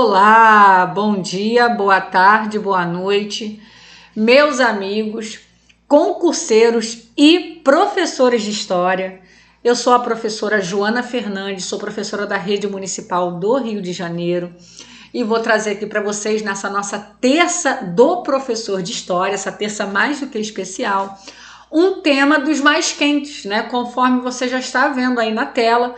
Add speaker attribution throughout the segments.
Speaker 1: Olá, bom dia, boa tarde, boa noite, meus amigos, concurseiros e professores de História. Eu sou a professora Joana Fernandes, sou professora da Rede Municipal do Rio de Janeiro e vou trazer aqui para vocês, nessa nossa terça do professor de História, essa terça mais do que especial, um tema dos mais quentes, né? Conforme você já está vendo aí na tela.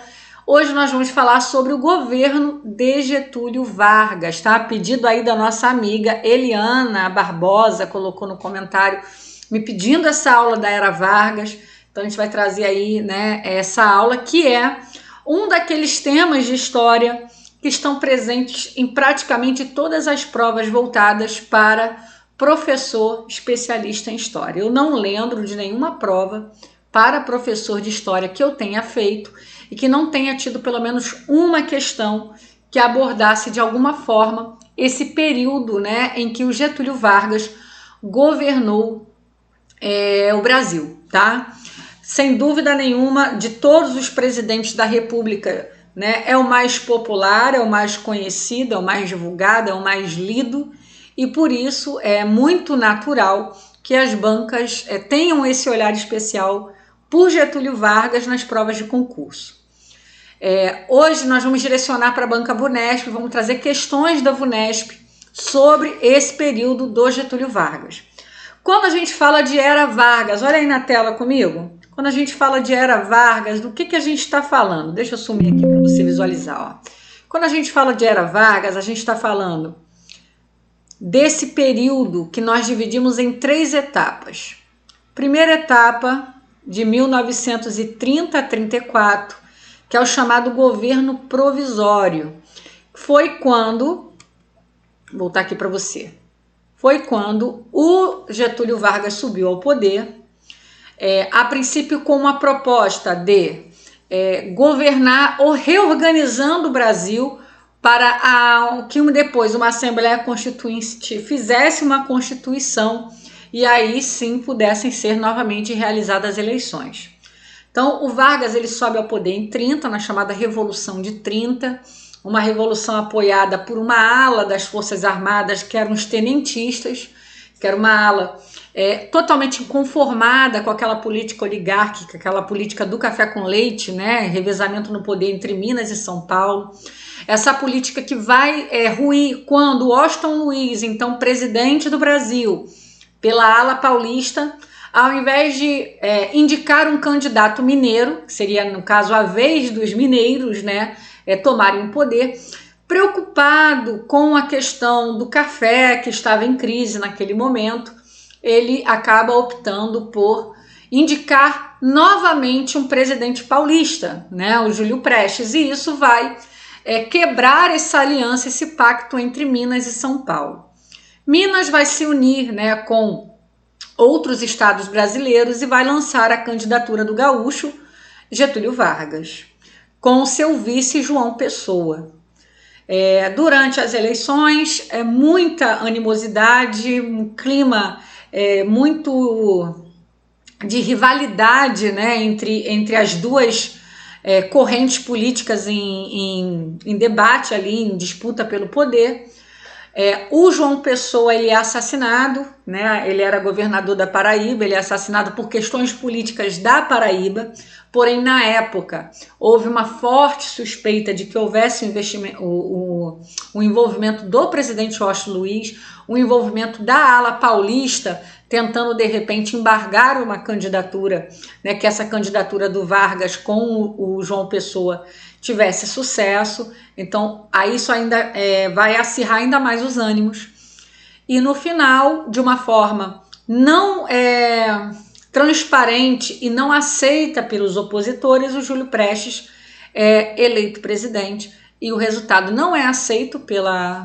Speaker 1: Hoje nós vamos falar sobre o governo de Getúlio Vargas, tá? Pedido aí da nossa amiga Eliana Barbosa, colocou no comentário, me pedindo essa aula da Era Vargas. Então a gente vai trazer aí, né, essa aula que é um daqueles temas de história que estão presentes em praticamente todas as provas voltadas para professor especialista em história. Eu não lembro de nenhuma prova para professor de história que eu tenha feito e que não tenha tido pelo menos uma questão que abordasse de alguma forma esse período, né, em que o Getúlio Vargas governou o Brasil, tá? Sem dúvida nenhuma, de todos os presidentes da República, né, é o mais popular, é o mais conhecido, é o mais divulgado, é o mais lido, e por isso é muito natural que as bancas tenham esse olhar especial por Getúlio Vargas nas provas de concurso. Hoje nós vamos direcionar para a banca VUNESP, vamos trazer questões da VUNESP sobre esse período do Getúlio Vargas. Quando a gente fala de Era Vargas, olha aí na tela comigo, quando a gente fala de Era Vargas, do que a gente está falando? Deixa eu sumir aqui para você visualizar. Ó. Quando a gente fala de Era Vargas, a gente está falando desse período que nós dividimos em 3 etapas. Primeira etapa, de 1930 a 34, que é o chamado governo provisório. Foi quando, vou voltar aqui para você, foi quando o Getúlio Vargas subiu ao poder, a princípio com uma proposta de governar ou reorganizando o Brasil para que depois uma Assembleia Constituinte fizesse uma Constituição e aí sim pudessem ser novamente realizadas eleições. Então o Vargas ele sobe ao poder em 30, na chamada Revolução de 30, uma revolução apoiada por uma ala das Forças Armadas que eram os tenentistas, que era uma ala totalmente inconformada com aquela política oligárquica, aquela política do café com leite, né, revezamento no poder entre Minas e São Paulo. Essa política que vai ruir quando Washington Luiz, então presidente do Brasil, pela ala paulista, ao invés de indicar um candidato mineiro, que seria, no caso, a vez dos mineiros, né, tomarem o poder, preocupado com a questão do café, que estava em crise naquele momento, ele acaba optando por indicar novamente um presidente paulista, né, o Júlio Prestes, e isso vai quebrar essa aliança, esse pacto entre Minas e São Paulo. Minas vai se unir, né, com outros estados brasileiros e vai lançar a candidatura do gaúcho Getúlio Vargas, com seu vice João Pessoa. Durante as eleições, muita animosidade, um clima muito de rivalidade, né, entre as duas correntes políticas em debate ali, em disputa pelo poder. O João Pessoa ele é assassinado, né? Ele era governador da Paraíba, ele é assassinado por questões políticas da Paraíba, porém na época houve uma forte suspeita de que houvesse o envolvimento do presidente Washington Luiz, o envolvimento da ala paulista, tentando de repente embargar uma candidatura, né, que essa candidatura do Vargas com o João Pessoa tivesse sucesso. Então aí isso ainda vai acirrar ainda mais os ânimos, e no final, de uma forma não transparente e não aceita pelos opositores, o Júlio Prestes é eleito presidente e o resultado não é aceito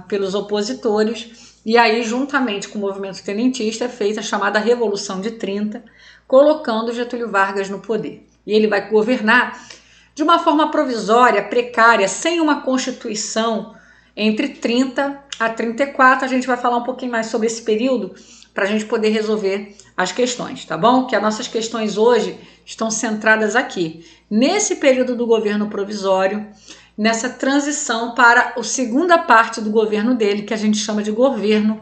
Speaker 1: pelos opositores. E aí, juntamente com o movimento tenentista, é feita a chamada Revolução de 30, colocando Getúlio Vargas no poder. E ele vai governar de uma forma provisória, precária, sem uma constituição, entre 30 a 34. A gente vai falar um pouquinho mais sobre esse período para a gente poder resolver as questões, tá bom? Que as nossas questões hoje estão centradas aqui, nesse período do governo provisório, nessa transição para a segunda parte do governo dele, que a gente chama de governo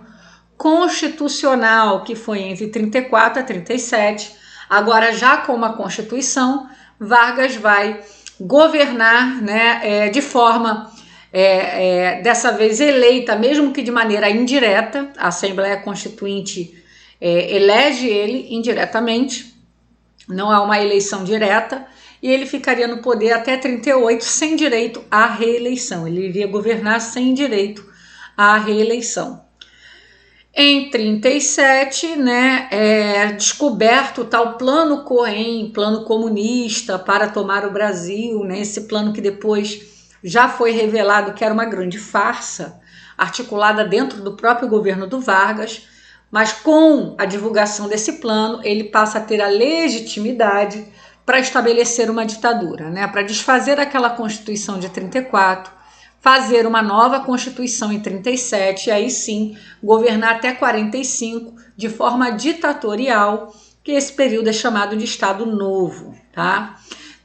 Speaker 1: constitucional, que foi entre 34 a 37. Agora, já com uma Constituição, Vargas vai governar, né, de forma, dessa vez eleita, mesmo que de maneira indireta. A Assembleia Constituinte elege ele indiretamente, não é uma eleição direta, e ele ficaria no poder até 38 sem direito à reeleição. Ele iria governar sem direito à reeleição. Em 37, né, descoberto o tal plano Cohen, plano comunista para tomar o Brasil, né, esse plano que depois já foi revelado que era uma grande farsa, articulada dentro do próprio governo do Vargas, mas com a divulgação desse plano, ele passa a ter a legitimidade para estabelecer uma ditadura, né, para desfazer aquela Constituição de 34, fazer uma nova Constituição em 37 e aí sim governar até 45 de forma ditatorial, que esse período é chamado de Estado Novo, tá?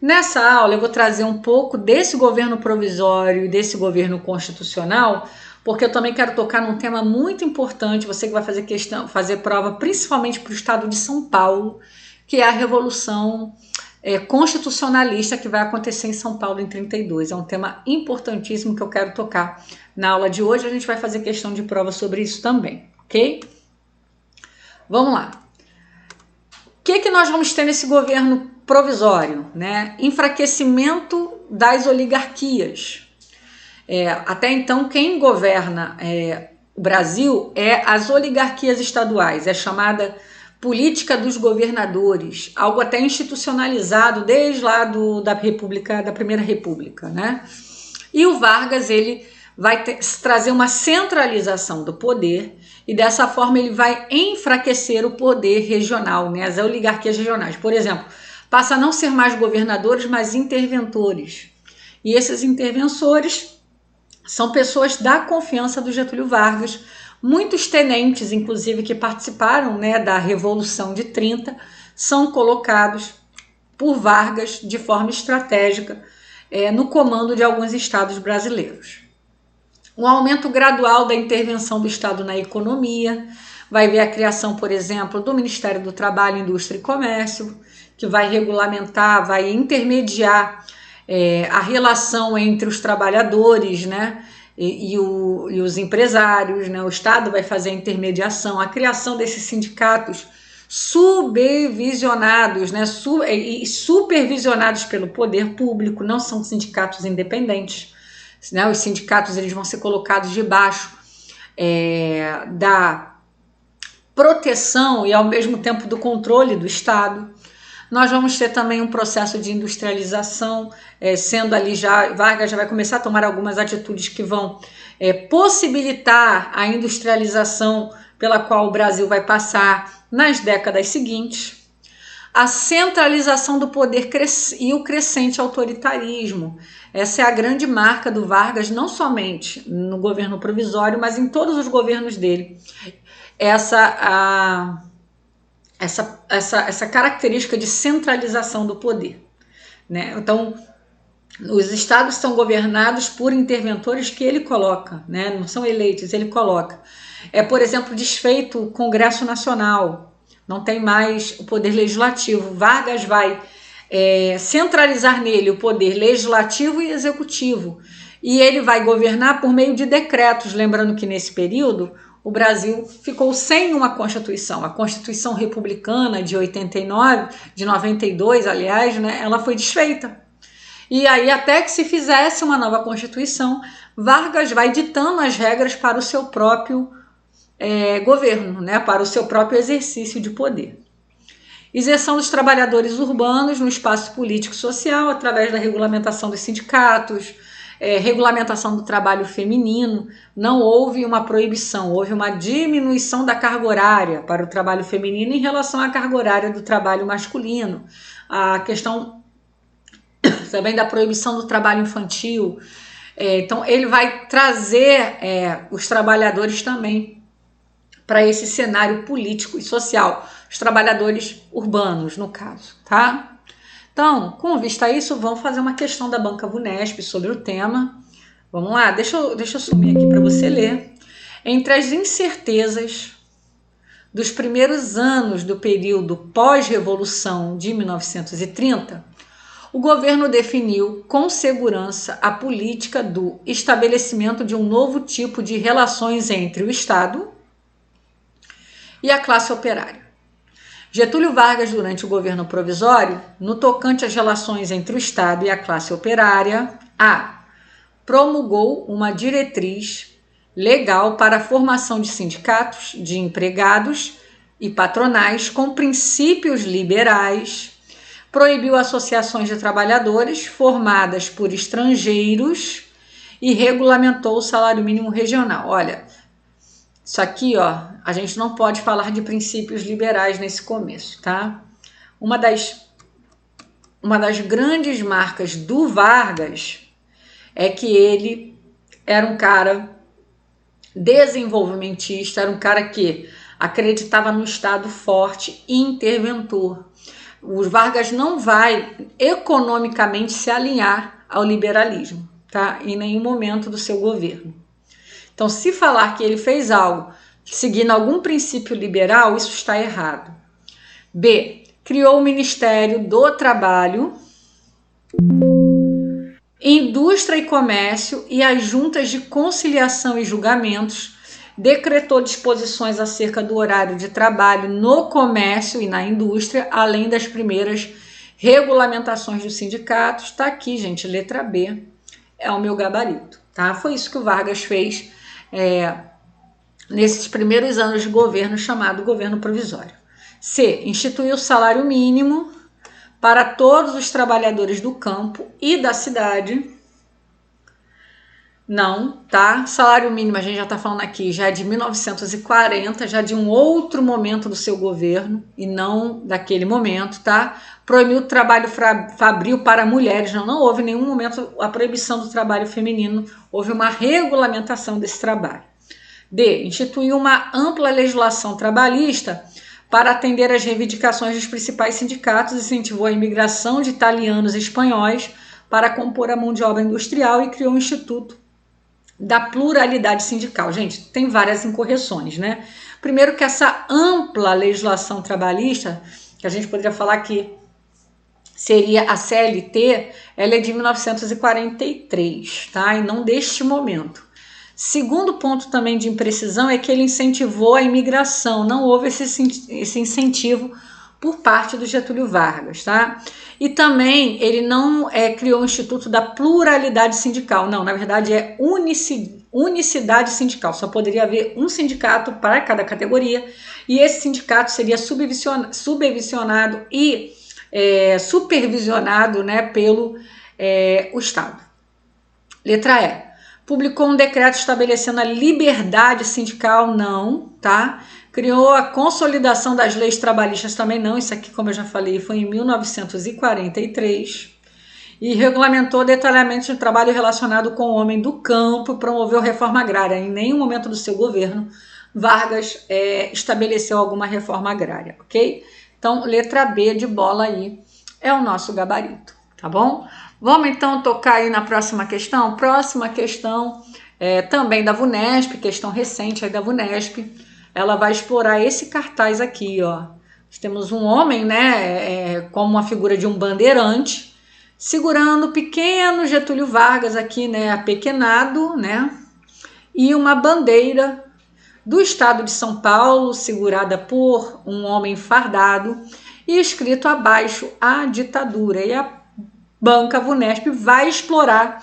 Speaker 1: Nessa aula eu vou trazer um pouco desse governo provisório e desse governo constitucional, porque eu também quero tocar num tema muito importante, você que vai fazer prova principalmente para o estado de São Paulo, que é a Revolução constitucionalista que vai acontecer em São Paulo em 32. É um tema importantíssimo que eu quero tocar na aula de hoje. A gente vai fazer questão de prova sobre isso também, ok? Vamos lá. O que nós vamos ter nesse governo provisório, né? Enfraquecimento das oligarquias. Até então, quem governa o Brasil é as oligarquias estaduais, é chamada política dos governadores, algo até institucionalizado desde lá da Primeira República, né? E o Vargas, ele vai trazer uma centralização do poder e dessa forma ele vai enfraquecer o poder regional, né? As oligarquias regionais. Por exemplo, passa a não ser mais governadores, mas interventores. E esses interventores são pessoas da confiança do Getúlio Vargas. Muitos tenentes, inclusive, que participaram, né, da Revolução de 30, são colocados por Vargas de forma estratégica no comando de alguns estados brasileiros. Um aumento gradual da intervenção do Estado na economia, vai ver a criação, por exemplo, do Ministério do Trabalho, Indústria e Comércio, que vai regulamentar, vai intermediar a relação entre os trabalhadores, né, e os empresários, né? O Estado vai fazer a intermediação, a criação desses sindicatos subvisionados, né? E supervisionados pelo poder público, não são sindicatos independentes, né? Os sindicatos eles vão ser colocados debaixo da proteção e ao mesmo tempo do controle do Estado. Nós vamos ter também um processo de industrialização, sendo ali Vargas já vai começar a tomar algumas atitudes que vão possibilitar a industrialização pela qual o Brasil vai passar nas décadas seguintes. A centralização do poder e o crescente autoritarismo. Essa é a grande marca do Vargas, não somente no governo provisório, mas em todos os governos dele. Essa característica de centralização do poder, né? Então, os estados são governados por interventores que ele coloca, né? Não são eleitos, ele coloca. Por exemplo, desfeito o Congresso Nacional, não tem mais o poder legislativo. Vargas vai centralizar nele o poder legislativo e executivo, e ele vai governar por meio de decretos, lembrando que nesse período o Brasil ficou sem uma Constituição. A Constituição Republicana de 89, de 92, aliás, né, ela foi desfeita. E aí, até que se fizesse uma nova Constituição, Vargas vai ditando as regras para o seu próprio governo, né, para o seu próprio exercício de poder. Isenção dos trabalhadores urbanos no espaço político e social através da regulamentação dos sindicatos, regulamentação do trabalho feminino. Não houve uma proibição, houve uma diminuição da carga horária para o trabalho feminino em relação à carga horária do trabalho masculino. A questão também da proibição do trabalho infantil. Então, ele vai trazer os trabalhadores também para esse cenário político e social, os trabalhadores urbanos, no caso, tá? Então, com vista a isso, vamos fazer uma questão da Banca VUNESP sobre o tema. Vamos lá, deixa eu sumir aqui para você ler. Entre as incertezas dos primeiros anos do período pós-revolução de 1930, o governo definiu com segurança a política do estabelecimento de um novo tipo de relações entre o Estado e a classe operária. Getúlio Vargas, durante o governo provisório, no tocante às relações entre o Estado e a classe operária, promulgou uma diretriz legal para a formação de sindicatos de empregados e patronais com princípios liberais, proibiu associações de trabalhadores formadas por estrangeiros e regulamentou o salário mínimo regional. Olha, isso aqui, a gente não pode falar de princípios liberais nesse começo, tá? Uma das grandes marcas do Vargas é que ele era um cara desenvolvimentista, era um cara que acreditava no Estado forte e interventor. O Vargas não vai economicamente se alinhar ao liberalismo, tá? Em nenhum momento do seu governo. Então, se falar que ele fez algo seguindo algum princípio liberal, isso está errado. B. Criou o Ministério do Trabalho, Indústria e Comércio e as juntas de conciliação e julgamentos, decretou disposições acerca do horário de trabalho no comércio e na indústria, além das primeiras regulamentações dos sindicatos. Está aqui, gente, letra B, é o meu gabarito, tá? Foi isso que o Vargas fez nesses primeiros anos de governo, chamado governo provisório. C. Instituiu o salário mínimo para todos os trabalhadores do campo e da cidade. Não, tá? Salário mínimo, a gente já tá falando aqui, já é de 1940, já de um outro momento do seu governo, e não daquele momento, tá? Proibiu o trabalho fabril para mulheres, não houve em nenhum momento a proibição do trabalho feminino, houve uma regulamentação desse trabalho. D. Instituiu uma ampla legislação trabalhista para atender às reivindicações dos principais sindicatos, incentivou a imigração de italianos e espanhóis para compor a mão de obra industrial e criou o Instituto da Pluralidade Sindical. Gente, tem várias incorreções, né? Primeiro que essa ampla legislação trabalhista, que a gente poderia falar que seria a CLT, ela é de 1943, tá? E não deste momento. Segundo ponto também de imprecisão é que ele incentivou a imigração, não houve esse incentivo por parte do Getúlio Vargas, tá? E também ele não criou o Instituto da Pluralidade Sindical, não, na verdade é unicidade sindical, só poderia haver um sindicato para cada categoria e esse sindicato seria subvencionado e supervisionado, né, pelo o Estado. Letra E. Publicou um decreto estabelecendo a liberdade sindical, não, tá? Criou a consolidação das leis trabalhistas, também não, isso aqui, como eu já falei, foi em 1943. E regulamentou detalhadamente o trabalho relacionado com o homem do campo, promoveu reforma agrária. Em nenhum momento do seu governo, Vargas estabeleceu alguma reforma agrária, ok? Então, letra B de bola aí é o nosso gabarito, tá bom? Vamos então tocar aí na próxima questão? Próxima questão também da VUNESP, questão recente aí da VUNESP. Ela vai explorar esse cartaz aqui, ó. Nós temos um homem, né, como uma figura de um bandeirante, segurando o pequeno Getúlio Vargas aqui, né, apequenado, né, e uma bandeira do estado de São Paulo, segurada por um homem fardado, e escrito abaixo, a ditadura. E a Banca VUNESP vai explorar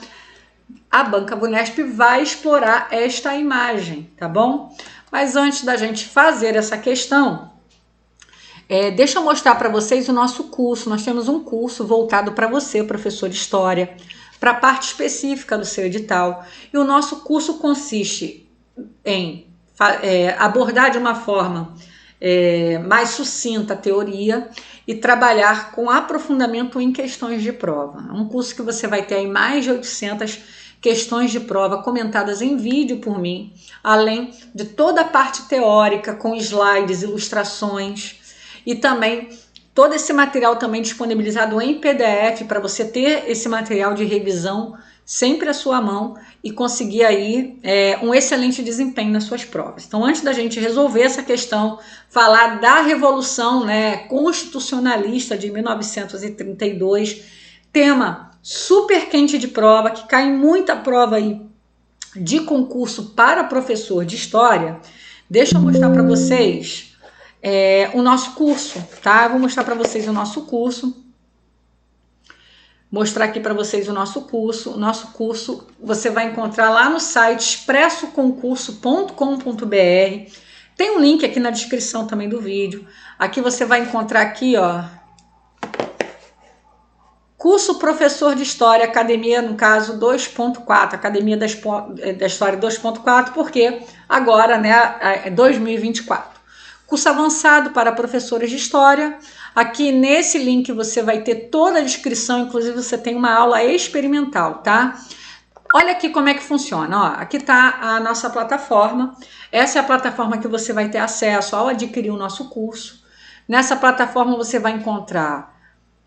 Speaker 1: esta imagem, tá bom? Mas antes da gente fazer essa questão, deixa eu mostrar para vocês o nosso curso. Nós temos um curso voltado para você, professor de História, para a parte específica do seu edital. E o nosso curso consiste em abordar de uma forma mais sucinta a teoria e trabalhar com aprofundamento em questões de prova. É um curso que você vai ter aí mais de 800 questões de prova comentadas em vídeo por mim, além de toda a parte teórica com slides, ilustrações e também todo esse material também disponibilizado em PDF para você ter esse material de revisão sempre à sua mão e conseguir aí um excelente desempenho nas suas provas. Então, antes da gente resolver essa questão, falar da Revolução, né, Constitucionalista de 1932, tema super quente de prova, que cai em muita prova aí de concurso para professor de História, deixa eu mostrar para vocês o nosso curso, tá? Eu vou mostrar para vocês o nosso curso. Mostrar aqui para vocês o nosso curso. O nosso curso você vai encontrar lá no site expressoconcurso.com.br. Tem um link aqui na descrição também do vídeo. Aqui você vai encontrar aqui, ó, curso Professor de História, Academia, no caso 2.4, Academia da História 2.4, porque agora, né, é 2024. Curso avançado para professores de História. Aqui nesse link você vai ter toda a descrição, inclusive você tem uma aula experimental, tá? Olha aqui como é que funciona, ó. Aqui tá a nossa plataforma. Essa é a plataforma que você vai ter acesso ao adquirir o nosso curso. Nessa plataforma você vai encontrar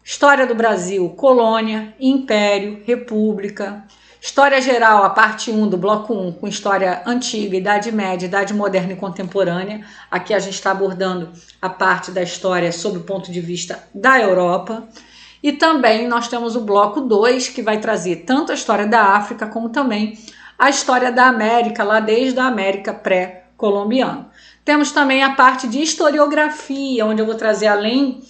Speaker 1: História do Brasil, Colônia, Império, República, História Geral, a parte 1 do bloco 1, com História Antiga, Idade Média, Idade Moderna e Contemporânea. Aqui a gente está abordando a parte da história sob o ponto de vista da Europa. E também nós temos o bloco 2, que vai trazer tanto a história da África, como também a história da América, lá desde a América pré-colombiana. Temos também a parte de historiografia, onde eu vou trazer, além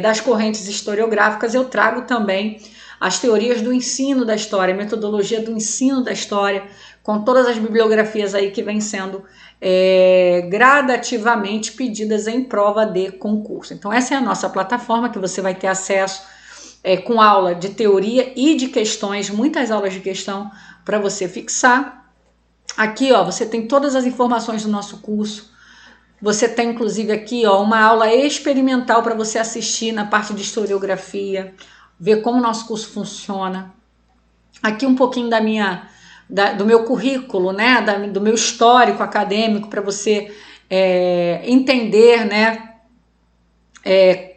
Speaker 1: das correntes historiográficas, eu trago também as teorias do ensino da história, a metodologia do ensino da história, com todas as bibliografias aí que vêm sendo gradativamente pedidas em prova de concurso. Então essa é a nossa plataforma que você vai ter acesso com aula de teoria e de questões, muitas aulas de questão para você fixar. Aqui, ó, você tem todas as informações do nosso curso. Você tem inclusive aqui, ó, uma aula experimental para você assistir na parte de historiografia, ver como o nosso curso funciona. Aqui um pouquinho do meu currículo, né, do meu histórico acadêmico, para você entender, né,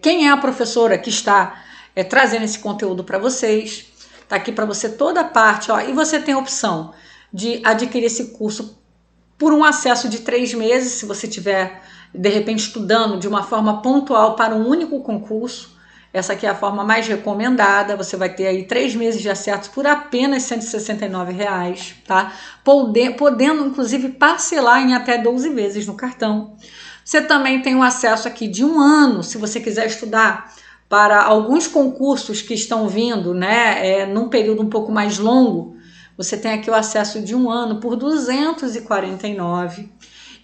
Speaker 1: quem é a professora que está trazendo esse conteúdo para vocês. Tá aqui para você toda a parte, ó, e você tem a opção de adquirir esse curso por um acesso de 3 meses, se você estiver, de repente, estudando de uma forma pontual para um único concurso. Essa aqui é a forma mais recomendada. Você vai ter aí 3 meses de acesso por apenas R$ 169, tá? Podendo, inclusive, parcelar em até 12 vezes no cartão. Você também tem um acesso aqui de 1 ano, se você quiser estudar para alguns concursos que estão vindo, né, num período um pouco mais longo. Você tem aqui o acesso de 1 ano por R$ 249.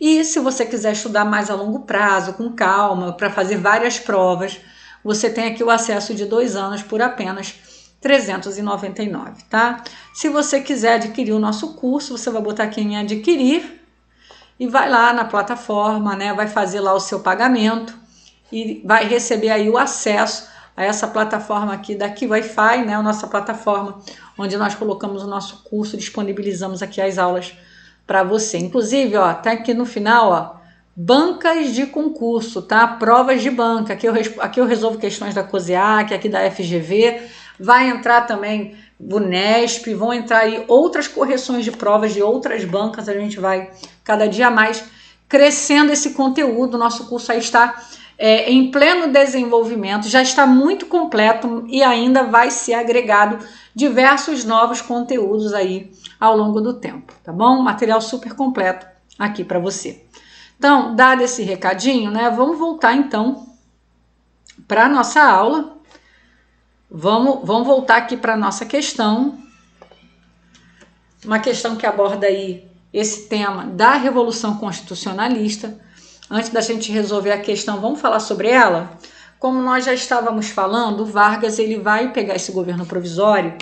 Speaker 1: E se você quiser estudar mais a longo prazo, com calma, para fazer várias provas, você tem aqui o acesso de 2 anos por apenas R$ 399, tá? Se você quiser adquirir o nosso curso, você vai botar aqui em adquirir e vai lá na plataforma, né? Vai fazer lá o seu pagamento e vai receber aí o acesso a essa plataforma aqui da Aqui Wi-Fi, né? A nossa plataforma onde nós colocamos o nosso curso, disponibilizamos aqui as aulas para você. Inclusive, ó, tá aqui no final, ó, bancas de concurso, tá? Provas de banca. Aqui eu resolvo questões da COSEAC, aqui da FGV. Vai entrar também o NESP, vão entrar aí outras correções de provas de outras bancas. A gente vai cada dia mais crescendo esse conteúdo. Nosso curso aí está em pleno desenvolvimento, já está muito completo e ainda vai ser agregado diversos novos conteúdos aí ao longo do tempo, tá bom? Material super completo aqui para você. Então, dado esse recadinho, né, vamos voltar então para a nossa aula. Vamos voltar aqui para a nossa questão. Uma questão que aborda aí esse tema da Revolução Constitucionalista. Antes da gente resolver a questão, vamos falar sobre ela? Como nós já estávamos falando, o Vargas ele vai pegar esse governo provisório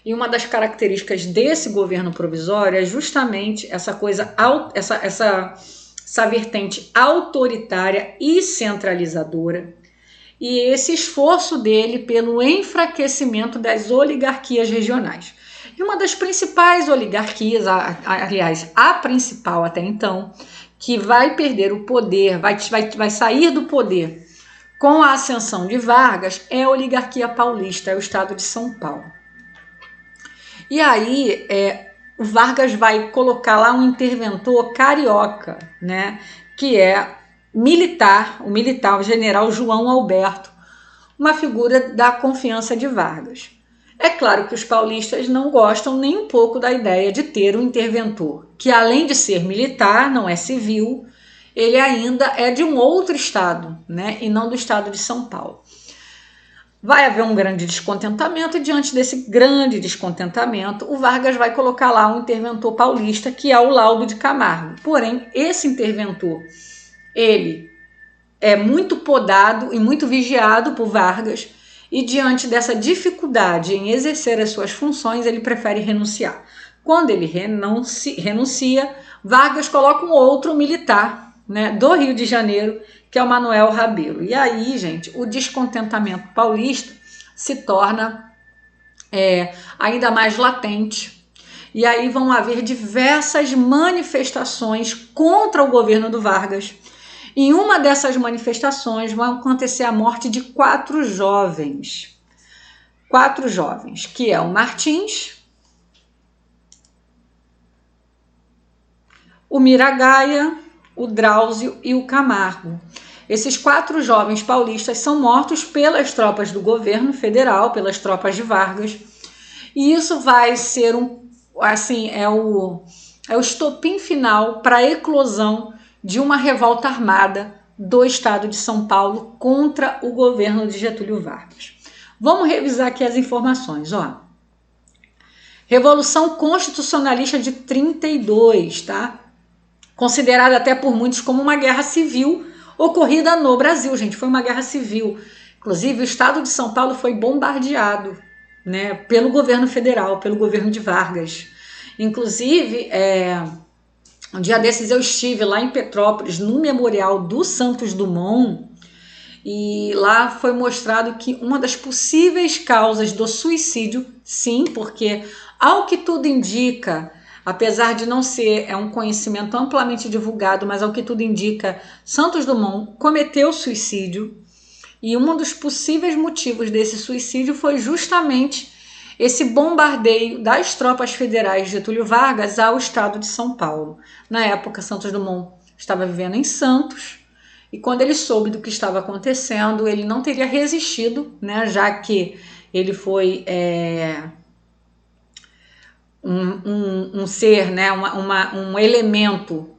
Speaker 1: e uma das características desse governo provisório é justamente essa coisa, essa vertente autoritária e centralizadora e esse esforço dele pelo enfraquecimento das oligarquias regionais. E uma das principais oligarquias, aliás, a principal até então, que vai perder o poder, vai sair do poder com a ascensão de Vargas, é a oligarquia paulista, é o estado de São Paulo. E aí, o Vargas vai colocar lá um interventor carioca, né, que é militar, o general João Alberto, uma figura da confiança de Vargas. É claro que os paulistas não gostam nem um pouco da ideia de ter um interventor, que além de ser militar, não é civil, ele ainda é de um outro estado, né, e não do estado de São Paulo. Vai haver um grande descontentamento e diante desse grande descontentamento, o Vargas vai colocar lá um interventor paulista, que é o Laudo de Camargo. Porém, esse interventor, ele é muito podado e muito vigiado por Vargas, e diante dessa dificuldade em exercer as suas funções, ele prefere renunciar. Quando ele renuncia, Vargas coloca um outro militar, né, do Rio de Janeiro, que é o Manuel Rabelo. E aí, gente, o descontentamento paulista se torna ainda mais latente. E aí vão haver diversas manifestações contra o governo do Vargas. Em uma dessas manifestações vai acontecer a morte de 4 jovens. 4 jovens, que é o Martins, o Miragaia, o Drauzio e o Camargo. Esses 4 jovens paulistas são mortos pelas tropas do governo federal, pelas tropas de Vargas. E isso vai ser o estopim final para a eclosão de uma revolta armada do estado de São Paulo contra o governo de Getúlio Vargas. Vamos revisar aqui as informações, ó. Revolução Constitucionalista de 32, tá? Considerada até por muitos como uma guerra civil ocorrida no Brasil, gente, foi uma guerra civil. Inclusive, o estado de São Paulo foi bombardeado, né, pelo governo federal, pelo governo de Vargas. Inclusive, um dia desses eu estive lá em Petrópolis, no memorial do Santos Dumont, e lá foi mostrado que uma das possíveis causas do suicídio, sim, porque ao que tudo indica, apesar de não ser um conhecimento amplamente divulgado, mas ao que tudo indica, Santos Dumont cometeu suicídio, e um dos possíveis motivos desse suicídio foi justamente esse bombardeio das tropas federais de Getúlio Vargas ao estado de São Paulo. Na época, Santos Dumont estava vivendo em Santos, e quando ele soube do que estava acontecendo, ele não teria resistido, né, já que ele foi um ser, né, um elemento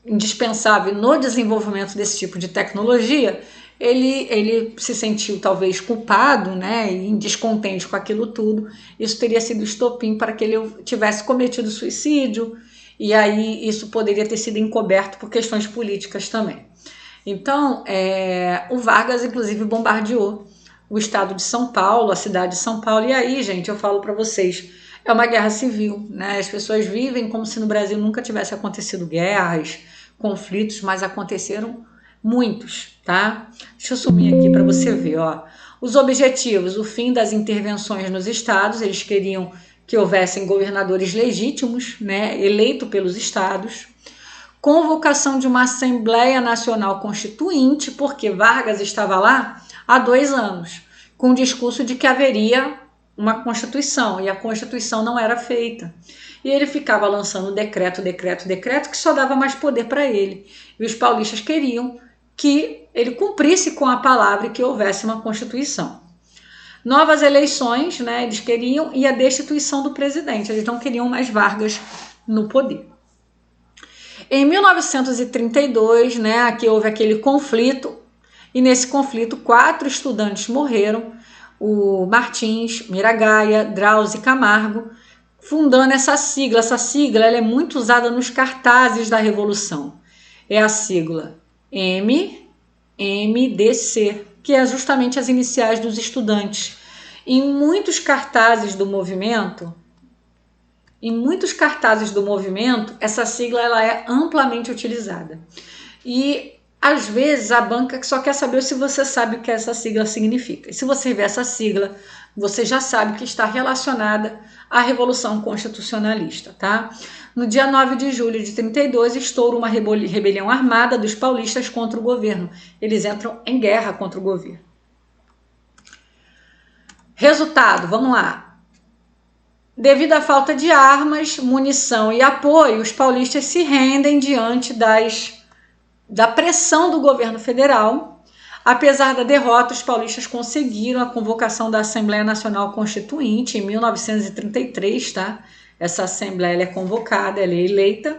Speaker 1: indispensável no desenvolvimento desse tipo de tecnologia. Ele se sentiu talvez culpado, né, e descontente com aquilo tudo. Isso teria sido estopim para que ele tivesse cometido suicídio, e aí isso poderia ter sido encoberto por questões políticas também. Então, o Vargas, inclusive, bombardeou o estado de São Paulo, a cidade de São Paulo, e aí, gente, eu falo para vocês, é uma guerra civil, né? As pessoas vivem como se no Brasil nunca tivesse acontecido guerras, conflitos, mas aconteceram muitos, tá? Deixa eu sumir aqui para você ver, ó. Os objetivos: o fim das intervenções nos estados. Eles queriam que houvessem governadores legítimos, né, eleitos pelos estados. Convocação de uma Assembleia Nacional Constituinte, porque Vargas estava lá há 2 anos, com o discurso de que haveria uma Constituição, e a Constituição não era feita. E ele ficava lançando decreto, que só dava mais poder para ele. E os paulistas queriam que ele cumprisse com a palavra e que houvesse uma Constituição. Novas eleições, né, eles queriam, e a destituição do presidente. Eles não queriam mais Vargas no poder. Em 1932, né, aqui houve aquele conflito, e nesse conflito 4 estudantes morreram, o Martins, Miragaia, Drauzio e Camargo, fundando essa sigla. Essa sigla ela é muito usada nos cartazes da Revolução. É a sigla MDC, que é justamente as iniciais dos estudantes. Em muitos cartazes do movimento, essa sigla ela é amplamente utilizada. E às vezes a banca só quer saber se você sabe o que essa sigla significa. E se você vê essa sigla, você já sabe que está relacionada à Revolução Constitucionalista, tá? no dia 9 de julho de 32, estoura uma rebelião armada dos paulistas contra o governo. Eles entram em guerra contra o governo. Resultado, vamos lá. Devido à falta de armas, munição e apoio, os paulistas se rendem diante da pressão do governo federal. Apesar da derrota, os paulistas conseguiram a convocação da Assembleia Nacional Constituinte em 1933, tá? Essa Assembleia ela é convocada, ela é eleita.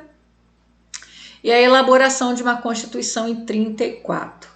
Speaker 1: E a elaboração de uma Constituição em 34.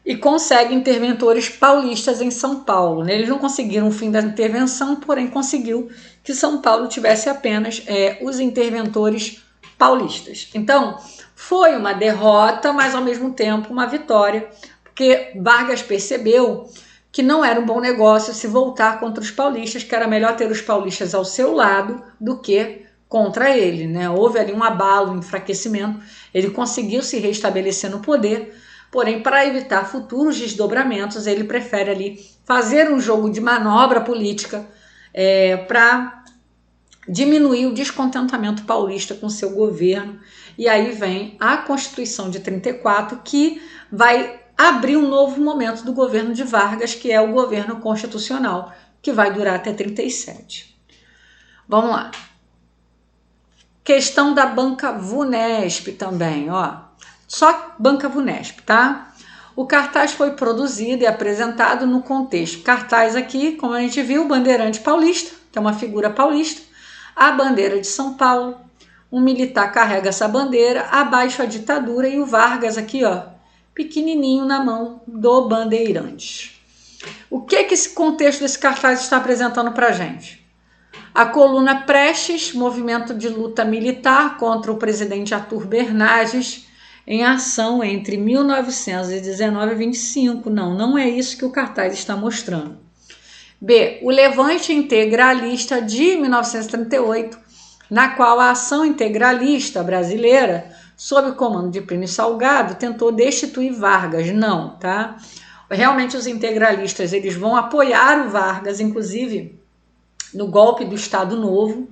Speaker 1: E consegue interventores paulistas em São Paulo. Eles não conseguiram o fim da intervenção, porém conseguiu que São Paulo tivesse apenas os interventores paulistas. Então, foi uma derrota, mas ao mesmo tempo uma vitória, porque Vargas percebeu que não era um bom negócio se voltar contra os paulistas, que era melhor ter os paulistas ao seu lado do que contra ele, né? Houve ali um abalo, um enfraquecimento, ele conseguiu se restabelecer no poder, porém, para evitar futuros desdobramentos, ele prefere ali fazer um jogo de manobra política para diminuir o descontentamento paulista com seu governo. E aí vem a Constituição de 34, que vai abrir um novo momento do governo de Vargas, que é o governo constitucional, que vai durar até 37. Vamos lá. Questão da banca VUNESP também, ó. Só banca VUNESP, tá? O cartaz foi produzido e apresentado no contexto. Cartaz aqui, como a gente viu, bandeirante paulista, que é uma figura paulista, a bandeira de São Paulo, um militar carrega essa bandeira, abaixo a ditadura e o Vargas aqui, ó, pequenininho na mão do bandeirante. O que esse contexto desse cartaz está apresentando para a gente? A coluna Prestes, movimento de luta militar contra o presidente Arthur Bernardes, em ação entre 1919 e 25. Não é isso que o cartaz está mostrando. B. O levante integralista de 1938, na qual a ação integralista brasileira, sob o comando de Plínio Salgado, tentou destituir Vargas. Não, tá? Realmente os integralistas eles vão apoiar o Vargas, inclusive no golpe do Estado Novo,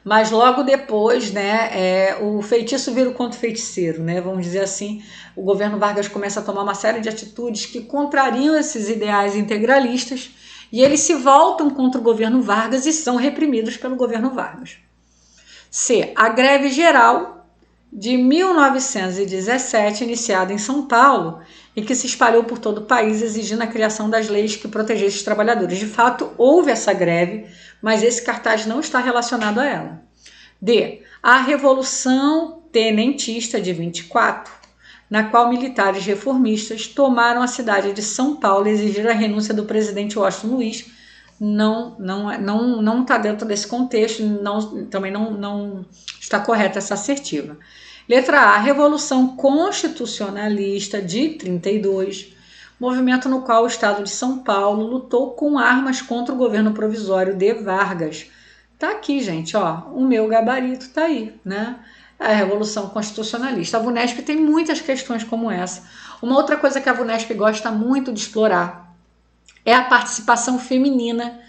Speaker 1: mas logo depois, né, o feitiço vira o contra o feiticeiro, né, vamos dizer assim, o governo Vargas começa a tomar uma série de atitudes que contrariam esses ideais integralistas e eles se voltam contra o governo Vargas e são reprimidos pelo governo Vargas. C. A greve geral de 1917, iniciada em São Paulo e que se espalhou por todo o país, exigindo a criação das leis que protegessem os trabalhadores. De fato, houve essa greve, mas esse cartaz não está relacionado a ela. D. A Revolução Tenentista de 24, na qual militares reformistas tomaram a cidade de São Paulo e exigiram a renúncia do presidente Washington Luiz. Não está dentro desse contexto, também não está correta essa assertiva. Letra A, Revolução Constitucionalista de 32, movimento no qual o Estado de São Paulo lutou com armas contra o governo provisório de Vargas. Tá aqui, gente, ó, o meu gabarito tá aí, né? A Revolução Constitucionalista. A VUNESP tem muitas questões como essa. Uma outra coisa que a VUNESP gosta muito de explorar é a participação feminina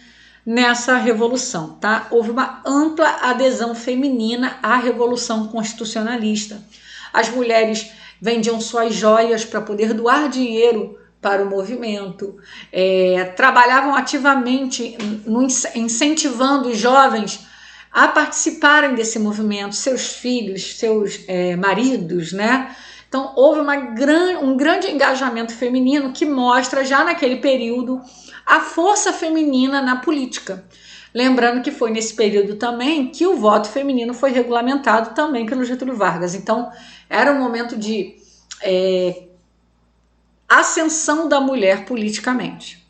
Speaker 1: nessa revolução, tá? Houve uma ampla adesão feminina à Revolução Constitucionalista. As mulheres vendiam suas joias para poder doar dinheiro para o movimento, trabalhavam ativamente incentivando os jovens a participarem desse movimento, seus filhos, seus maridos, né? Então, houve um grande engajamento feminino que mostra já naquele período a força feminina na política. Lembrando que foi nesse período também que o voto feminino foi regulamentado também pelo Getúlio Vargas. Então, era um momento de ascensão da mulher politicamente.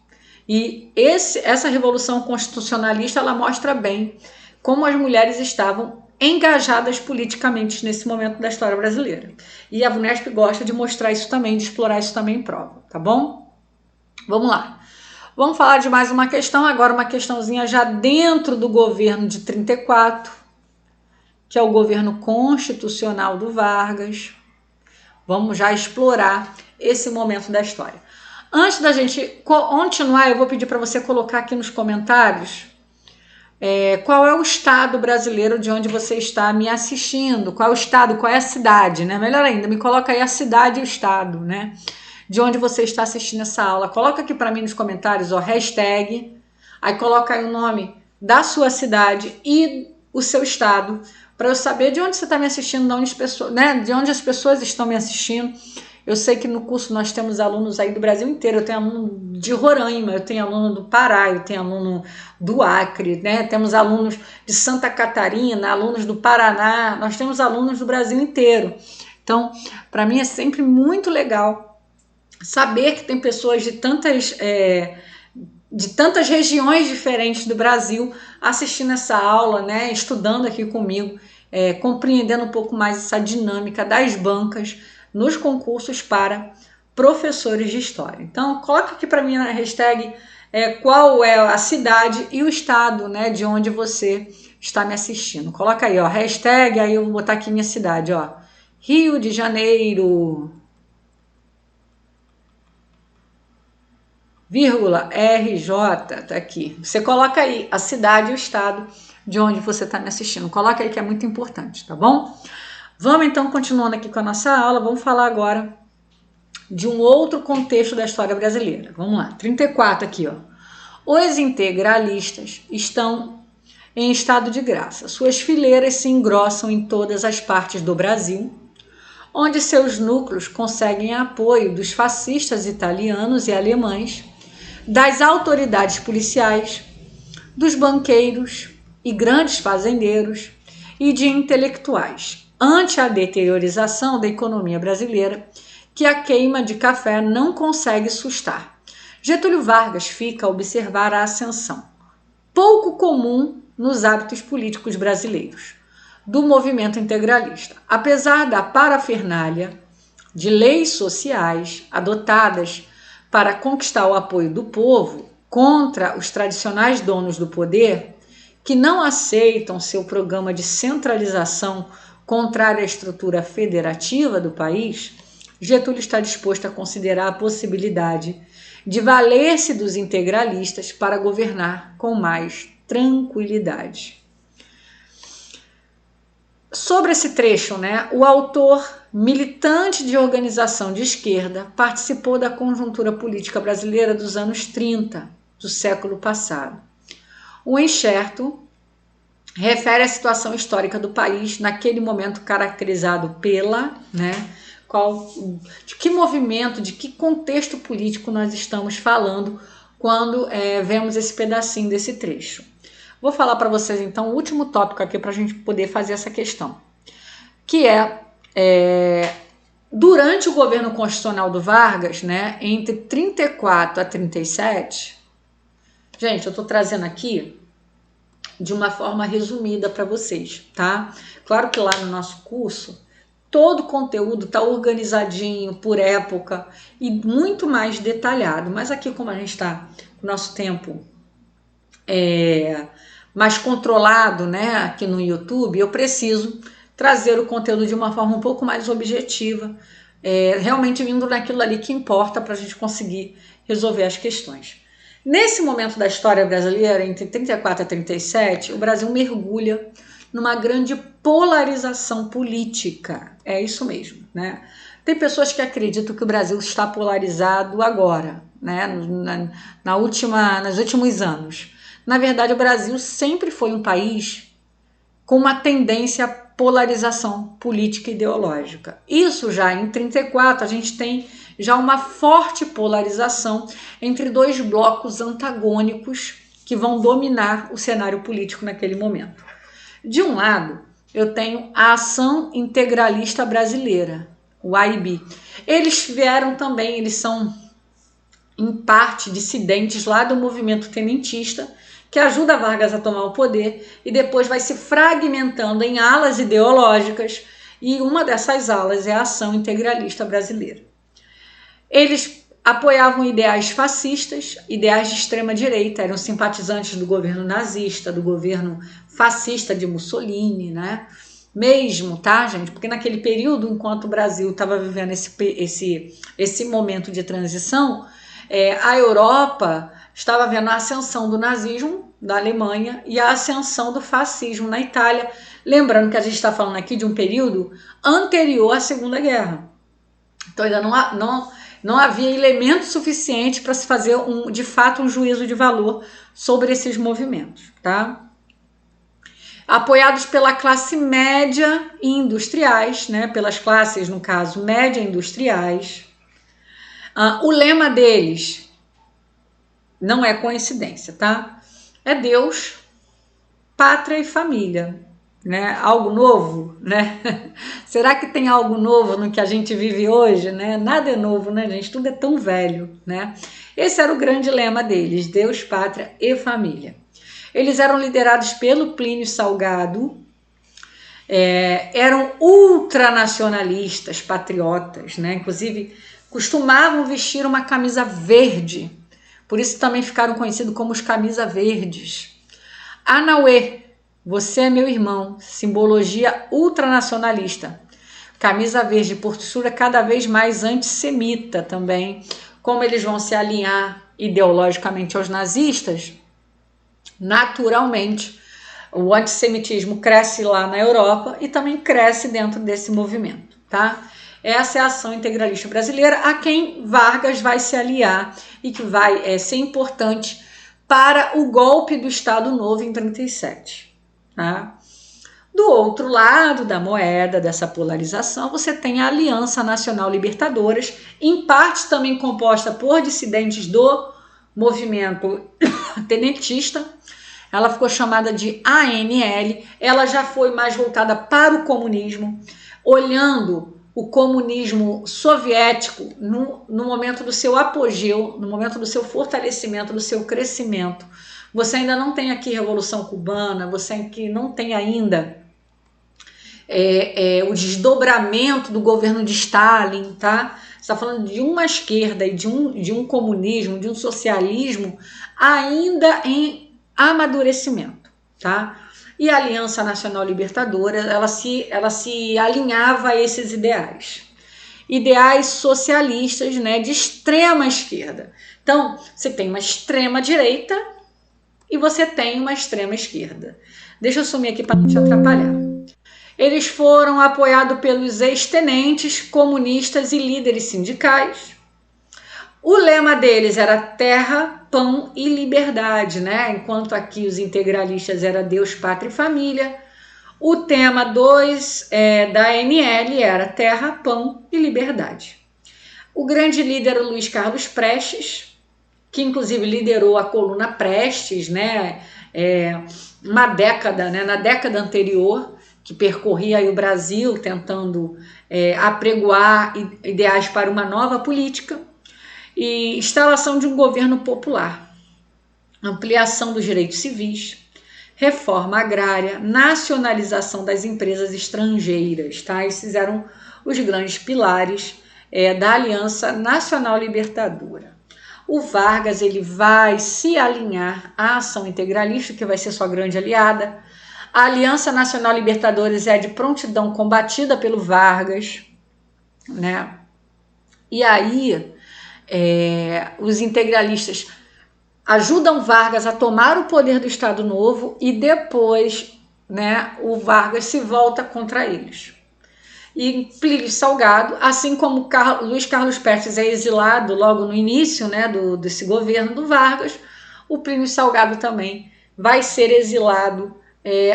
Speaker 1: E essa Revolução Constitucionalista, ela mostra bem como as mulheres estavam engajadas politicamente nesse momento da história brasileira. E a VUNESP gosta de mostrar isso também, de explorar isso também em prova, tá bom? Vamos lá. Vamos falar de mais uma questão, agora uma questãozinha já dentro do governo de 34, que é o governo constitucional do Vargas. Vamos já explorar esse momento da história. Antes da gente continuar, eu vou pedir para você colocar aqui nos comentários qual é o estado brasileiro de onde você está me assistindo, qual é o estado, qual é a cidade, né? Melhor ainda, me coloca aí a cidade e o estado, né? De onde você está assistindo essa aula. Coloca aqui para mim nos comentários, ó, hashtag, aí coloca aí o nome da sua cidade e o seu estado, para eu saber de onde você está me assistindo, de onde as pessoas estão me assistindo. Eu sei que no curso nós temos alunos aí do Brasil inteiro, eu tenho aluno de Roraima, eu tenho aluno do Pará, eu tenho aluno do Acre, né? Temos alunos de Santa Catarina, alunos do Paraná, nós temos alunos do Brasil inteiro. Então, para mim é sempre muito legal saber que tem pessoas de tantas regiões diferentes do Brasil assistindo essa aula, né? Estudando aqui comigo, compreendendo um pouco mais essa dinâmica das bancas nos concursos para professores de história. Então, coloca aqui para mim na hashtag qual é a cidade e o estado, né, de onde você está me assistindo. Coloca aí, ó, hashtag, aí eu vou botar aqui minha cidade, ó, Rio de Janeiro, vírgula, RJ, tá aqui. Você coloca aí a cidade e o estado de onde você está me assistindo. Coloca aí que é muito importante, tá bom? Vamos então continuando aqui com a nossa aula, vamos falar agora de um outro contexto da história brasileira. Vamos lá, 34 aqui, ó. Os integralistas estão em estado de graça. Suas fileiras se engrossam em todas as partes do Brasil, onde seus núcleos conseguem apoio dos fascistas italianos e alemães, das autoridades policiais, dos banqueiros e grandes fazendeiros e de intelectuais, ante a deteriorização da economia brasileira, que a queima de café não consegue sustar. Getúlio Vargas fica a observar a ascensão, pouco comum nos hábitos políticos brasileiros, do movimento integralista. Apesar da parafernália de leis sociais adotadas para conquistar o apoio do povo contra os tradicionais donos do poder, que não aceitam seu programa de centralização contrário à estrutura federativa do país, Getúlio está disposto a considerar a possibilidade de valer-se dos integralistas para governar com mais tranquilidade. Sobre esse trecho, né, o autor, militante de organização de esquerda, participou da conjuntura política brasileira dos anos 30 do século passado. O enxerto refere à situação histórica do país naquele momento caracterizado pela, de que movimento, de que contexto político nós estamos falando quando vemos esse pedacinho desse trecho. Vou falar para vocês então o último tópico aqui para a gente poder fazer essa questão, que durante o governo constitucional do Vargas, né, entre 34 a 37, gente, eu estou trazendo aqui de uma forma resumida para vocês, tá? Claro que lá no nosso curso, todo o conteúdo está organizadinho por época e muito mais detalhado, mas aqui como a gente está com o nosso tempo mais controlado, né, aqui no YouTube, eu preciso trazer o conteúdo de uma forma um pouco mais objetiva, realmente vindo naquilo ali que importa para a gente conseguir resolver as questões. Nesse momento da história brasileira, entre 34 a 37, o Brasil mergulha numa grande polarização política. É isso mesmo, né? Tem pessoas que acreditam que o Brasil está polarizado agora, né, nos últimos anos. Na verdade, o Brasil sempre foi um país com uma tendência à polarização política e ideológica. Isso já em 34, a gente tem já uma forte polarização entre dois blocos antagônicos que vão dominar o cenário político naquele momento. De um lado, eu tenho a Ação Integralista Brasileira, o AIB. Eles vieram também, eles são em parte dissidentes lá do movimento tenentista, que ajuda Vargas a tomar o poder e depois vai se fragmentando em alas ideológicas, e uma dessas alas é a Ação Integralista Brasileira. Eles apoiavam ideais fascistas, ideais de extrema-direita, eram simpatizantes do governo nazista, do governo fascista de Mussolini, né? Mesmo, tá, gente? Porque naquele período, enquanto o Brasil estava vivendo esse momento de transição, a Europa estava vendo a ascensão do nazismo, da Alemanha e a ascensão do fascismo na Itália. Lembrando que a gente está falando aqui de um período anterior à Segunda Guerra. Então ainda não havia elemento suficiente para se fazer de fato um juízo de valor sobre esses movimentos, tá? Apoiados pela classe média e industriais, né? Pelas classes, no caso, média e industriais. O lema deles não é coincidência, tá? É Deus, pátria e família, né? Algo novo, né? Será que tem algo novo no que a gente vive hoje, né? Nada é novo, né, gente? Tudo é tão velho, né? Esse era o grande lema deles, Deus, pátria e família. Eles eram liderados pelo Plínio Salgado, eram ultranacionalistas, patriotas, né? Inclusive, costumavam vestir uma camisa verde, por isso também ficaram conhecidos como os camisa verdes. Anauê, você é meu irmão, simbologia ultranacionalista. Camisa verde, postura cada vez mais antissemita também. Como eles vão se alinhar ideologicamente aos nazistas, naturalmente o antissemitismo cresce lá na Europa e também cresce dentro desse movimento, tá? Essa é a ação integralista brasileira a quem Vargas vai se aliar e que vai ser importante para o golpe do Estado Novo em 1937. Tá? Do outro lado da moeda, dessa polarização, você tem a Aliança Nacional Libertadora, em parte também composta por dissidentes do movimento tenentista. Ela ficou chamada de ANL, ela já foi mais voltada para o comunismo, olhando o comunismo soviético no momento do seu apogeu, no momento do seu fortalecimento, do seu crescimento. Você ainda não tem aqui Revolução Cubana, você aqui não tem ainda o desdobramento do governo de Stalin, tá? Você está falando de uma esquerda e de um comunismo, de um socialismo ainda em amadurecimento, tá? E a Aliança Nacional Libertadora, ela se alinhava a esses ideais socialistas, né, de extrema esquerda. Então, você tem uma extrema direita e você tem uma extrema esquerda. Deixa eu sumir aqui para não te atrapalhar. Eles foram apoiados pelos ex-tenentes, comunistas e líderes sindicais. O lema deles era terra, pão e liberdade, né? Enquanto aqui os integralistas era Deus, pátria e família. O tema da ANL era terra, pão e liberdade. O grande líder era o Luiz Carlos Prestes, que inclusive liderou a coluna Prestes, né? Uma década, né? Na década anterior, que percorria aí o Brasil tentando apregoar ideais para uma nova política. E instalação de um governo popular, ampliação dos direitos civis, reforma agrária, nacionalização das empresas estrangeiras, tá? Esses eram os grandes pilares da Aliança Nacional Libertadora. O Vargas ele vai se alinhar à ação integralista, que vai ser sua grande aliada. A Aliança Nacional Libertadora é de prontidão combatida pelo Vargas, né? E aí os integralistas ajudam Vargas a tomar o poder do Estado Novo e depois, né, o Vargas se volta contra eles. E Plínio Salgado, assim como Luiz Carlos Prestes é exilado logo no início, né, desse governo do Vargas, o Plínio Salgado também vai ser exilado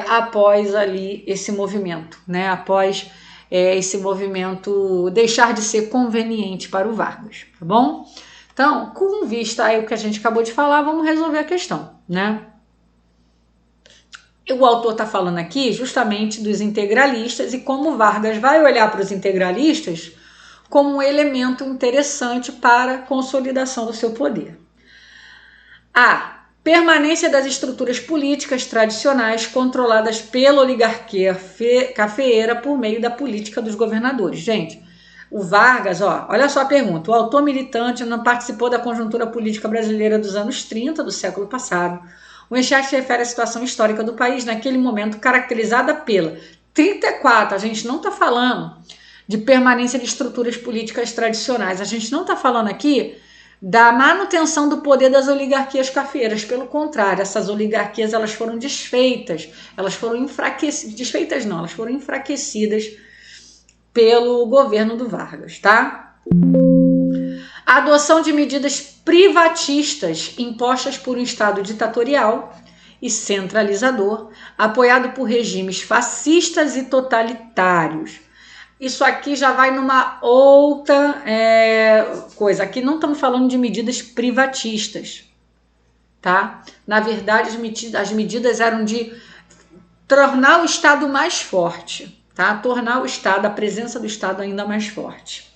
Speaker 1: após ali esse movimento, né, após esse movimento deixar de ser conveniente para o Vargas, tá bom? Então, com vista aí o que a gente acabou de falar, vamos resolver a questão, né? O autor está falando aqui justamente dos integralistas e como Vargas vai olhar para os integralistas como um elemento interessante para a consolidação do seu poder. A permanência das estruturas políticas tradicionais controladas pela oligarquia cafeeira por meio da política dos governadores. Gente, o Vargas, olha só a pergunta. O autor militante não participou da conjuntura política brasileira dos anos 30 do século passado. O enxerto refere à situação histórica do país naquele momento caracterizada pela 34. A gente não está falando de permanência de estruturas políticas tradicionais. A gente não está falando aqui da manutenção do poder das oligarquias cafeeiras. Pelo contrário, essas oligarquias elas foram desfeitas, elas foram enfraquecidas, desfeitas não, elas foram enfraquecidas pelo governo do Vargas, tá? A adoção de medidas privatistas impostas por um Estado ditatorial e centralizador, apoiado por regimes fascistas e totalitários. Isso aqui já vai numa outra coisa. Aqui não estamos falando de medidas privatistas, tá? Na verdade, as medidas eram de tornar o Estado mais forte, tá? Tornar o Estado, a presença do Estado ainda mais forte.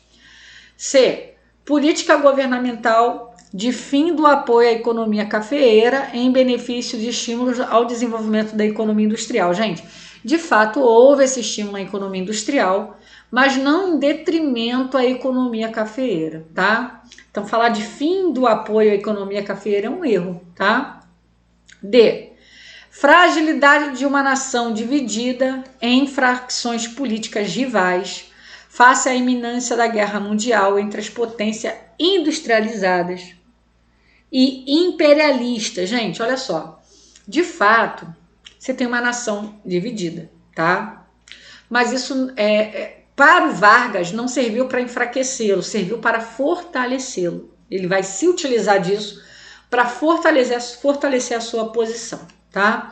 Speaker 1: C. Política governamental de fim do apoio à economia cafeeira em benefício de estímulos ao desenvolvimento da economia industrial. Gente, de fato, houve esse estímulo à economia industrial, mas não em detrimento à economia cafeeira, tá? Então, falar de fim do apoio à economia cafeeira é um erro, tá? D. Fragilidade de uma nação dividida em fracções políticas rivais face à iminência da guerra mundial entre as potências industrializadas e imperialistas. Gente, olha só. De fato, você tem uma nação dividida, tá? Mas isso para o Vargas não serviu para enfraquecê-lo, serviu para fortalecê-lo. Ele vai se utilizar disso para fortalecer a sua posição, tá?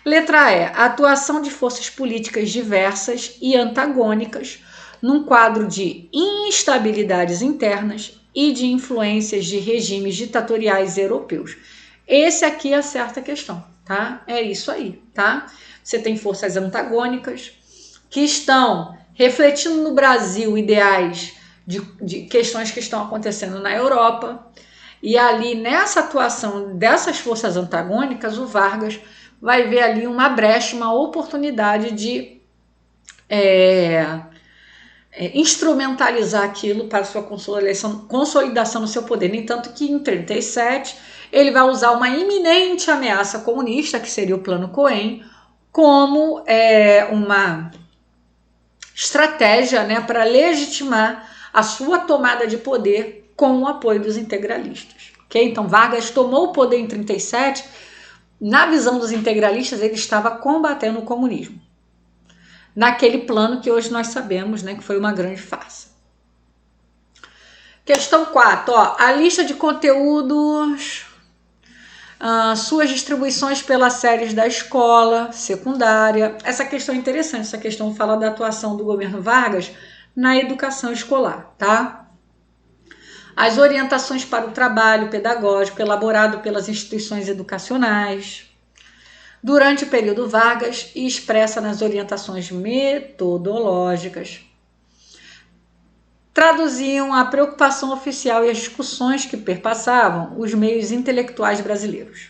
Speaker 1: Letra E. Atuação de forças políticas diversas e antagônicas num quadro de instabilidades internas e de influências de regimes ditatoriais europeus. Esse aqui acerta a questão, tá? É isso aí, tá? Você tem forças antagônicas que estão refletindo no Brasil ideais de questões que estão acontecendo na Europa, e ali nessa atuação dessas forças antagônicas, o Vargas vai ver ali uma brecha, uma oportunidade de instrumentalizar aquilo para sua consolidação no seu poder. No entanto que em 1937 ele vai usar uma iminente ameaça comunista, que seria o Plano Cohen, como uma estratégia, né, para legitimar a sua tomada de poder com o apoio dos integralistas. Okay? Então Vargas tomou o poder em 1937, na visão dos integralistas ele estava combatendo o comunismo, naquele plano que hoje nós sabemos, né, que foi uma grande farsa. Questão 4, a lista de conteúdos, suas distribuições pelas séries da escola secundária. Essa questão é interessante, essa questão fala da atuação do governo Vargas na educação escolar, tá? As orientações para o trabalho pedagógico elaborado pelas instituições educacionais durante o período Vargas e expressa nas orientações metodológicas, traduziam a preocupação oficial e as discussões que perpassavam os meios intelectuais brasileiros.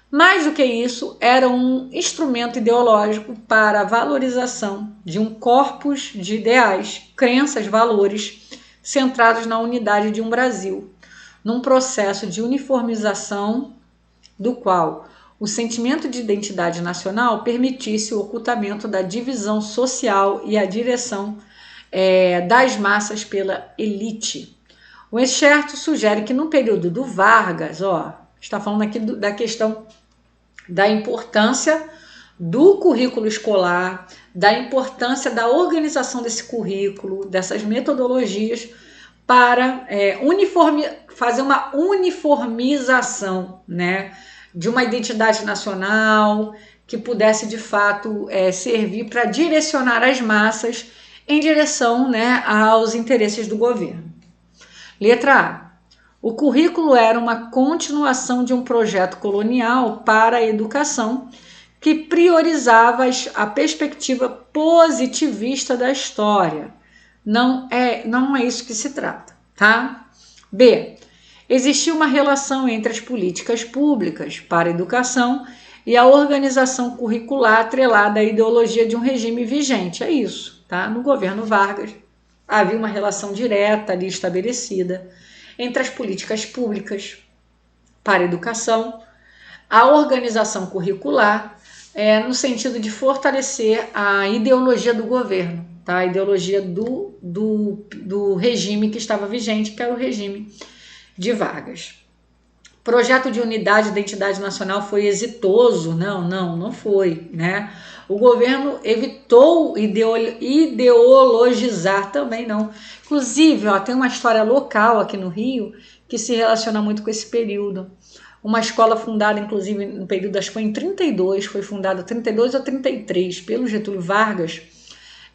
Speaker 1: Mais do que isso, era um instrumento ideológico para a valorização de um corpus de ideais, crenças, valores centrados na unidade de um Brasil, num processo de uniformização do qual o sentimento de identidade nacional permitisse o ocultamento da divisão social e a direção das massas pela elite. O excerto sugere que no período do Vargas, está falando aqui da questão da importância do currículo escolar, da importância da organização desse currículo, dessas metodologias para fazer uma uniformização, né, de uma identidade nacional que pudesse de fato servir para direcionar as massas em direção, né, aos interesses do governo. Letra A. O currículo era uma continuação de um projeto colonial para a educação que priorizava a perspectiva positivista da história. Não é isso que se trata, tá? B. Existia uma relação entre as políticas públicas para a educação e a organização curricular atrelada à ideologia de um regime vigente. É isso, tá? No governo Vargas havia uma relação direta ali estabelecida entre as políticas públicas para a educação, a organização curricular, no sentido de fortalecer a ideologia do governo, tá? A ideologia do regime que estava vigente, que era o regime de Vargas. Projeto de unidade e identidade nacional foi exitoso? Não foi, né? O governo evitou ideologizar, também não. Inclusive, ó, tem uma história local aqui no Rio que se relaciona muito com esse período. Uma escola fundada, inclusive, no período, acho que foi em 32, foi fundada 32 ou 33 pelo Getúlio Vargas.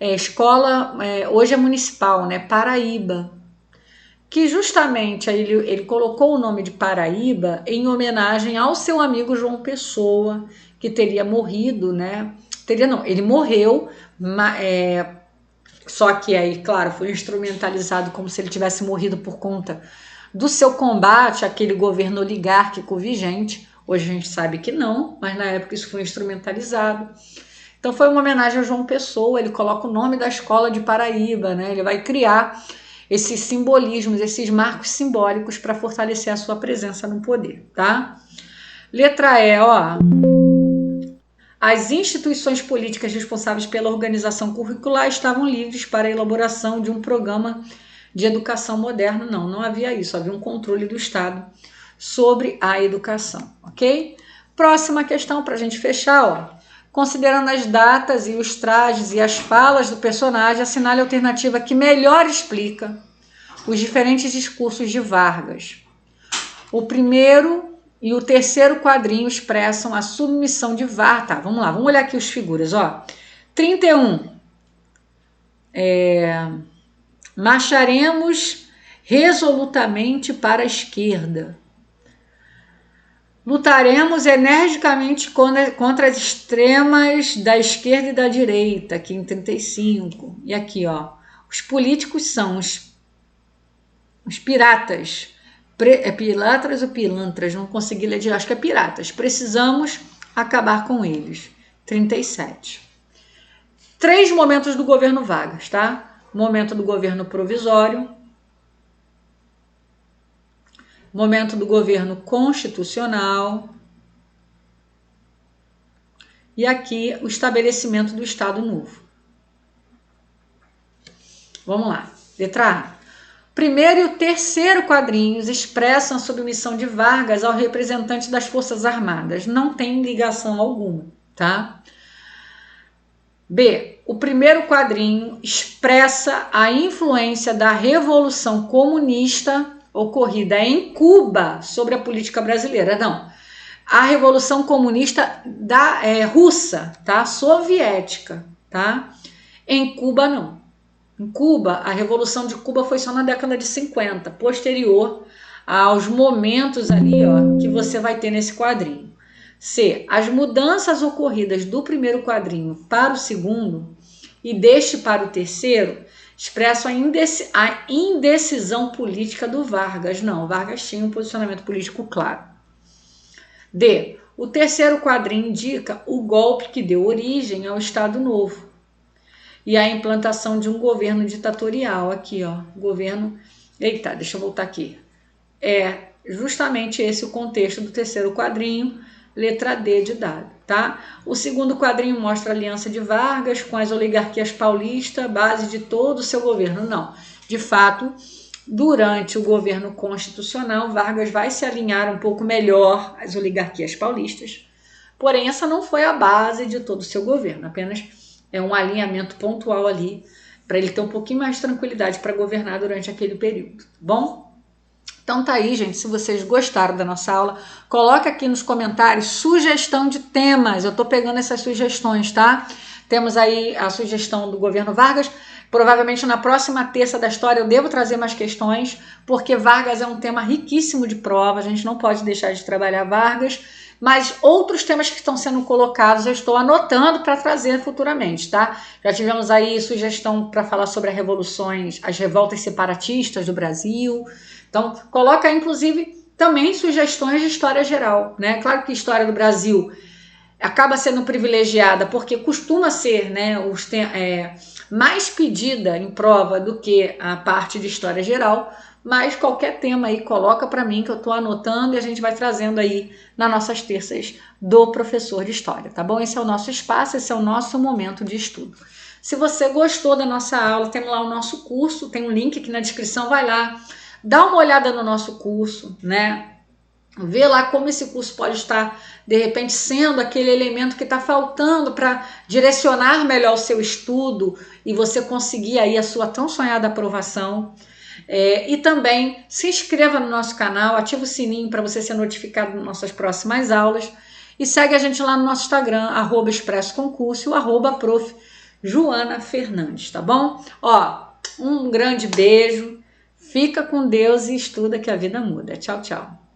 Speaker 1: Escola, hoje é municipal, né? Paraíba. Que justamente ele colocou o nome de Paraíba em homenagem ao seu amigo João Pessoa, que teria morrido, né? Ele morreu, só que aí, claro, foi instrumentalizado como se ele tivesse morrido por conta do seu combate àquele governo oligárquico vigente. Hoje a gente sabe que não, mas na época isso foi instrumentalizado. Então foi uma homenagem a João Pessoa, ele coloca o nome da escola de Paraíba, né? Ele vai criar esses simbolismos, esses marcos simbólicos para fortalecer a sua presença no poder, tá? Letra E, ó. As instituições políticas responsáveis pela organização curricular estavam livres para a elaboração de um programa de educação moderna. Não havia isso, havia um controle do Estado sobre a educação, ok? Próxima questão para a gente fechar, ó. Considerando as datas e os trajes e as falas do personagem, assinale a alternativa que melhor explica os diferentes discursos de Vargas. O primeiro e o terceiro quadrinho expressam a submissão de Vargas. Tá, vamos lá, vamos olhar aqui as figuras, ó. 31. Marcharemos resolutamente para a esquerda. Lutaremos energicamente contra as extremas da esquerda e da direita, aqui em 35. E aqui, ó, os políticos são os piratas. Pilantras ou pilantras? Não consegui ler, acho que é piratas. Precisamos acabar com eles. 37. 3 momentos do governo Vargas, tá? Momento do governo provisório, momento do governo constitucional e aqui o estabelecimento do Estado Novo. Vamos lá. Letra A. Primeiro e o terceiro quadrinhos expressam a submissão de Vargas ao representante das Forças Armadas. Não tem ligação alguma, tá? B. O primeiro quadrinho expressa a influência da Revolução Comunista ocorrida em Cuba sobre a política brasileira. Não, a Revolução Comunista russa, tá? Soviética, tá? Em Cuba, não. Em Cuba, a Revolução de Cuba foi só na década de 50, posterior aos momentos ali, ó, que você vai ter nesse quadrinho. C. As mudanças ocorridas do primeiro quadrinho para o segundo e deste para o terceiro expressam a indecisão política do Vargas. Não, Vargas tinha um posicionamento político claro. D. O terceiro quadrinho indica o golpe que deu origem ao Estado Novo e a implantação de um governo ditatorial. Aqui, ó, governo... Eita, deixa eu voltar aqui. É justamente esse o contexto do terceiro quadrinho, letra D de dado, tá? O segundo quadrinho mostra a aliança de Vargas com as oligarquias paulistas, base de todo o seu governo. Não, de fato, durante o governo constitucional, Vargas vai se alinhar um pouco melhor às oligarquias paulistas, porém essa não foi a base de todo o seu governo, apenas é um alinhamento pontual ali, para ele ter um pouquinho mais de tranquilidade para governar durante aquele período, tá bom? Então tá aí, gente, se vocês gostaram da nossa aula, coloca aqui nos comentários sugestão de temas, eu tô pegando essas sugestões, tá? Temos aí a sugestão do governo Vargas, provavelmente na próxima terça da história eu devo trazer mais questões, porque Vargas é um tema riquíssimo de prova, a gente não pode deixar de trabalhar Vargas, mas outros temas que estão sendo colocados eu estou anotando para trazer futuramente, tá? Já tivemos aí sugestão para falar sobre as revoltas separatistas do Brasil. Então, coloca inclusive também sugestões de história geral, né? Claro que a história do Brasil acaba sendo privilegiada porque costuma ser, né, mais pedida em prova do que a parte de história geral, mas qualquer tema aí coloca para mim que eu estou anotando e a gente vai trazendo aí nas nossas terças do professor de história, tá bom? Esse é o nosso espaço, esse é o nosso momento de estudo. Se você gostou da nossa aula, temos lá o nosso curso, tem um link aqui na descrição, vai lá. dá uma olhada no nosso curso, né? Vê lá como esse curso pode estar, de repente, sendo aquele elemento que está faltando para direcionar melhor o seu estudo e você conseguir aí a sua tão sonhada aprovação. E também se inscreva no nosso canal, ativa o sininho para você ser notificado das nossas próximas aulas e segue a gente lá no nosso Instagram, @expressoconcurso, @prof. Joana Fernandes, tá bom? Ó, um grande beijo, fica com Deus e estuda que a vida muda. Tchau, tchau.